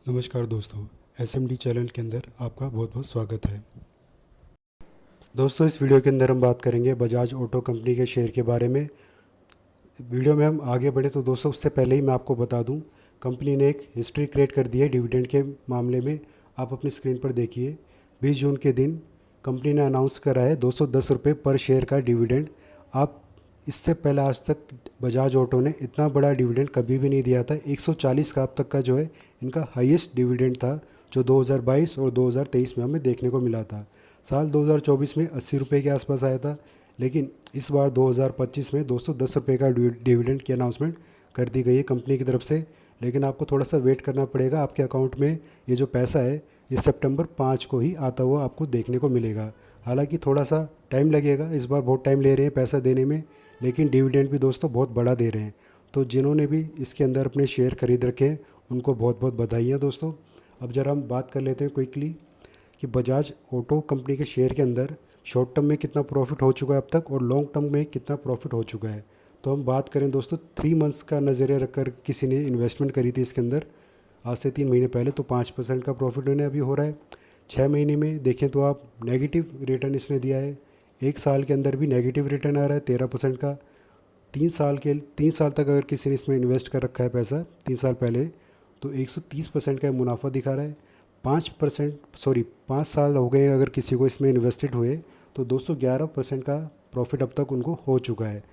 नमस्कार दोस्तों, SMD channel के अंदर आपका बहुत बहुत स्वागत है। दोस्तों, इस वीडियो के अंदर हम बात करेंगे बजाज ऑटो कंपनी के शेयर के बारे में। वीडियो में हम आगे बढ़े तो दोस्तों उससे पहले ही मैं आपको बता दूं, कंपनी ने एक हिस्ट्री क्रिएट कर दी है डिविडेंड के मामले में। आप अपनी स्क्रीन पर देखिए, 20 जून के दिन कंपनी ने अनाउंस करा है 210 रुपये पर शेयर का डिविडेंड। आप इससे पहले आज तक बजाज ऑटो ने इतना बड़ा डिविडेंड कभी भी नहीं दिया था। 140 का अब तक का जो है इनका हाईएस्ट डिविडेंड था, जो 2022 और 2023 में हमें देखने को मिला था। साल 2024 में 80 रुपये के आसपास आया था, लेकिन इस बार 2025 में 210 रुपये का डिविडेंड की अनाउंसमेंट कर दी गई है कंपनी की तरफ से। लेकिन आपको थोड़ा सा वेट करना पड़ेगा, आपके अकाउंट में ये जो पैसा है ये सितंबर 5 को ही आता हुआ आपको देखने को मिलेगा। हालांकि थोड़ा सा टाइम लगेगा, इस बार बहुत टाइम ले रहे हैं पैसा देने में, लेकिन डिविडेंड भी दोस्तों बहुत बड़ा दे रहे हैं। तो जिन्होंने भी इसके अंदर अपने शेयर खरीद रखे हैं उनको बहुत बहुत बधाइयाँ दोस्तों। अब ज़रा हम बात कर लेते हैं क्विकली कि बजाज ऑटो कंपनी के शेयर के अंदर शॉर्ट टर्म में कितना प्रॉफिट हो चुका है अब तक और लॉन्ग टर्म में कितना प्रॉफिट हो चुका है। तो हम बात करें दोस्तों 3 मंथ्स का नज़रिया रखकर किसी ने इन्वेस्टमेंट करी थी इसके अंदर आज से 3 महीने पहले, तो 5% का प्रॉफिट उन्हें अभी हो रहा है। 6 महीने में देखें तो आप नेगेटिव रिटर्न इसने दिया है। 1 साल के अंदर भी नेगेटिव रिटर्न आ रहा है 13% का। 3 साल तक अगर किसी ने इसमें इन्वेस्ट कर रखा है पैसा 3 साल पहले, तो 130% का मुनाफा दिखा रहा है। 5 साल हो गए अगर किसी को इसमें इन्वेस्टेड हुए, तो 211% का प्रॉफिट अब तक उनको हो चुका है।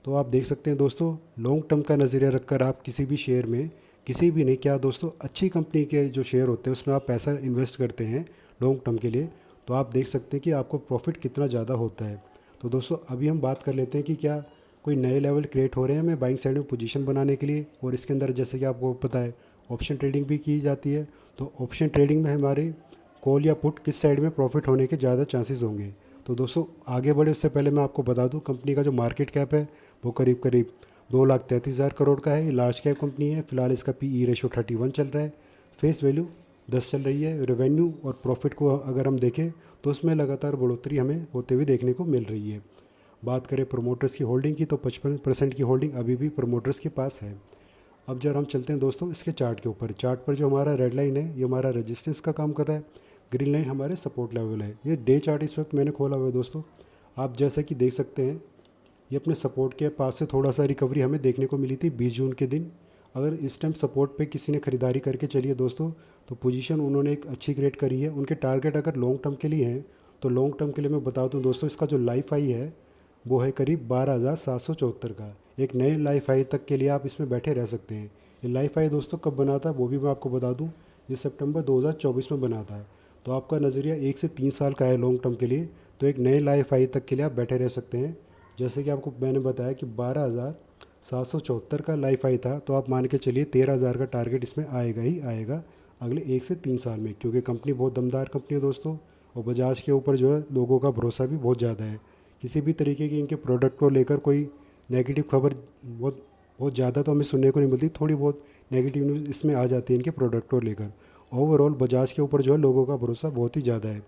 तो आप देख सकते हैं दोस्तों, लॉन्ग टर्म का नज़रिया रखकर आप किसी भी शेयर में, किसी भी नहीं क्या दोस्तों, अच्छी कंपनी के जो शेयर होते हैं उसमें आप पैसा इन्वेस्ट करते हैं लॉन्ग टर्म के लिए, तो आप देख सकते हैं कि आपको प्रॉफिट कितना ज़्यादा होता है। तो दोस्तों अभी हम बात कर लेते हैं कि क्या कोई नए लेवल क्रिएट हो रहे हैं हमें बाइंग साइड में पोजीशन बनाने के लिए। और इसके अंदर जैसे कि आपको पता है ऑप्शन ट्रेडिंग भी की जाती है। तो ऑप्शन ट्रेडिंग में हमारे कॉल या पुट किस साइड में प्रॉफिट होने के ज़्यादा चांसेस होंगे। तो दोस्तों आगे बढ़े उससे पहले मैं आपको बता दूं, कंपनी का जो मार्केट कैप है वो करीब करीब 2,33,000 करोड़ का है। ये लार्ज कैप कंपनी है। फिलहाल इसका PE रेशो 31 चल रहा है। फेस वैल्यू 10 चल रही है। रेवेन्यू और प्रॉफिट को अगर हम देखें तो उसमें लगातार बढ़ोतरी हमें होते हुए देखने को मिल रही है। बात करें प्रोमोटर्स की होल्डिंग की, तो 55% की होल्डिंग अभी भी प्रोमोटर्स के पास है। अब जब हम चलते हैं दोस्तों इसके चार्ट के ऊपर, चार्ट पर जो हमारा रेड लाइन है ये हमारा रेजिस्टेंस का काम कर रहा है, ग्रीन लाइन हमारे सपोर्ट लेवल है। ये डे चार्ट इस वक्त मैंने खोला हुआ है दोस्तों। आप जैसा कि देख सकते हैं ये अपने सपोर्ट के पास से थोड़ा सा रिकवरी हमें देखने को मिली थी 20 जून के दिन। अगर इस टाइम सपोर्ट पे किसी ने ख़रीदारी करके चलिए दोस्तों, तो पोजीशन उन्होंने एक अच्छी क्रिएट करी है। उनके टारगेट अगर लॉन्ग टर्म के लिए हैं, तो लॉन्ग टर्म के लिए मैं बता दूं दोस्तों, इसका जो लाइफ हाई है वो है करीब 12,774 का। एक नए लाइफ हाई तक के लिए आप इसमें बैठे रह सकते हैं। ये लाइफ हाई दोस्तों कब बना था वो भी मैं आपको बता दूं, ये सितंबर 2024 में बना था। तो आपका नज़रिया 1 से 3 साल का है लॉन्ग टर्म के लिए, तो एक नए लाइफ हाई तक के लिए आप बैठे रह सकते हैं। जैसे कि आपको मैंने बताया कि 12,774 का लाइफ हाई था, तो आप मान के चलिए 13,000 का टारगेट इसमें आएगा ही आएगा अगले 1 से 3 साल में, क्योंकि कंपनी बहुत दमदार कंपनी है दोस्तों। और बजाज के ऊपर जो है लोगों का भरोसा भी बहुत ज़्यादा है। किसी भी तरीके की इनके प्रोडक्ट को लेकर कोई नेगेटिव खबर बहुत बहुत ज़्यादा तो हमें सुनने को नहीं मिलती, थोड़ी बहुत नेगेटिव न्यूज़ इसमें आ जाती है इनके प्रोडक्ट को लेकर। ओवरऑल बजाज के ऊपर जो है लोगों का भरोसा बहुत ही ज़्यादा है।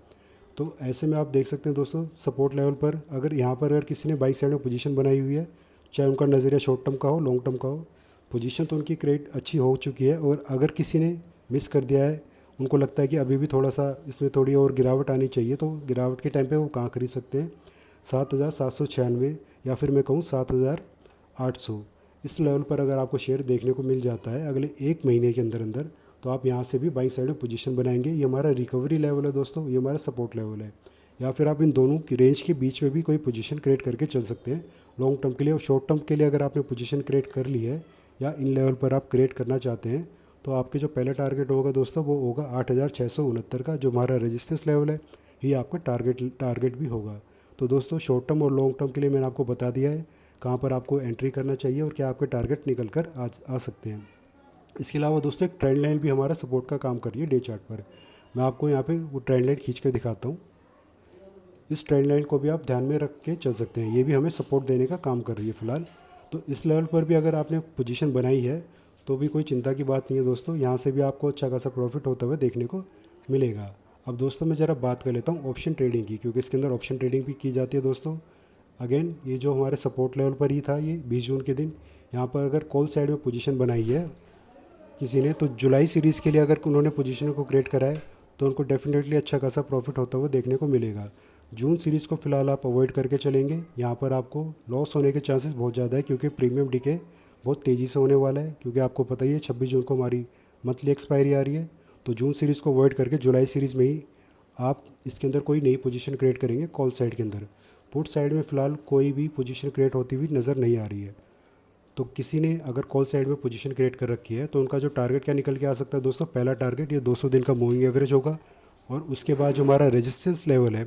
तो ऐसे में आप देख सकते हैं दोस्तों सपोर्ट लेवल पर, अगर यहाँ पर अगर किसी ने बाइक साइड में पोजीशन बनाई हुई है, चाहे उनका नज़रिया शॉर्ट टर्म का हो लॉन्ग टर्म का हो, पोजीशन तो उनकी क्रिएट अच्छी हो चुकी है। और अगर किसी ने मिस कर दिया है, उनको लगता है कि अभी भी थोड़ा सा इसमें थोड़ी और गिरावट आनी चाहिए, तो गिरावट के टाइम पे वो कहाँ खरीद सकते हैं, 7,796 या फिर मैं कहूँ 7,800 इस लेवल पर अगर आपको शेयर देखने को मिल जाता है अगले 1 महीने के अंदर अंदर, तो आप यहाँ से भी बाइंग साइड में पोजीशन बनाएंगे। ये हमारा रिकवरी लेवल है दोस्तों, ये हमारा सपोर्ट लेवल है। या फिर आप इन दोनों की रेंज के बीच में भी कोई पोजीशन क्रिएट करके चल सकते हैं लॉन्ग टर्म के लिए। और शॉर्ट टर्म के लिए अगर आपने पोजीशन क्रिएट कर ली है या इन लेवल पर आप क्रिएट करना चाहते हैं, तो आपके जो पहला टारगेट होगा दोस्तों वो होगा 8,669 का, जो हमारा रेजिस्टेंस लेवल है, ये आपका टारगेट भी होगा। तो दोस्तों शॉर्ट टर्म और लॉन्ग टर्म के लिए मैंने आपको बता दिया है कहाँ पर आपको एंट्री करना चाहिए और क्या आपके टारगेट निकल कर आ सकते हैं। इसके अलावा दोस्तों एक ट्रेंड लाइन भी हमारा सपोर्ट का काम कर रही है डे चार्ट पर। मैं आपको यहाँ पे वो ट्रेंड लाइन खींच कर दिखाता हूँ। इस ट्रेंड लाइन को भी आप ध्यान में रख के चल सकते हैं, ये भी हमें सपोर्ट देने का काम कर रही है फ़िलहाल। तो इस लेवल पर भी अगर आपने पोजीशन बनाई है तो भी कोई चिंता की बात नहीं है दोस्तों, यहाँ से भी आपको अच्छा खासा प्रॉफिट होता हुआ देखने को मिलेगा। अब दोस्तों मैं ज़रा बात कर लेता हूँ ऑप्शन ट्रेडिंग की, क्योंकि इसके अंदर ऑप्शन ट्रेडिंग भी की जाती है दोस्तों। अगेन ये जो हमारे सपोर्ट लेवल पर ही था ये 20 जून के दिन, यहाँ पर अगर कॉल साइड में पोजीशन बनाई है किसी ने, तो जुलाई सीरीज़ के लिए अगर उन्होंने पोजीशन को क्रिएट करा है तो उनको डेफिनेटली अच्छा खासा प्रॉफिट होता हुआ देखने को मिलेगा। जून सीरीज़ को फ़िलहाल आप अवॉइड करके चलेंगे, यहाँ पर आपको लॉस होने के चांसेस बहुत ज़्यादा है क्योंकि प्रीमियम डिके बहुत तेज़ी से होने वाला है, क्योंकि आपको पता ही है 26 जून को हमारी मंथली एक्सपायरी आ रही है। तो जून सीरीज़ को अवॉइड करके जुलाई सीरीज़ में ही आप इसके अंदर कोई नई पोजीशन क्रिएट करेंगे कॉल साइड के अंदर। पुट साइड में फ़िलहाल कोई भी पोजीशन क्रिएट होती हुई नज़र नहीं आ रही है। तो किसी ने अगर कॉल साइड में पोजीशन क्रिएट कर रखी है तो उनका जो टारगेट क्या निकल के आ सकता है दोस्तों, पहला टारगेट ये 200 दिन का मूविंग एवरेज होगा, और उसके बाद जो हमारा रेजिस्टेंस लेवल है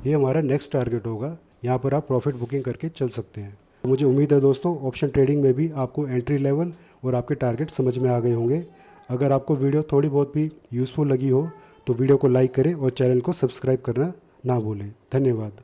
ये हमारा नेक्स्ट टारगेट होगा। यहाँ पर आप प्रॉफिट बुकिंग करके चल सकते हैं। तो मुझे उम्मीद है दोस्तों ऑप्शन ट्रेडिंग में भी आपको एंट्री लेवल और आपके टारगेट समझ में आ गए होंगे। अगर आपको वीडियो थोड़ी बहुत भी यूज़फुल लगी हो तो वीडियो को लाइक करें और चैनल को सब्सक्राइब करना ना भूलें। धन्यवाद।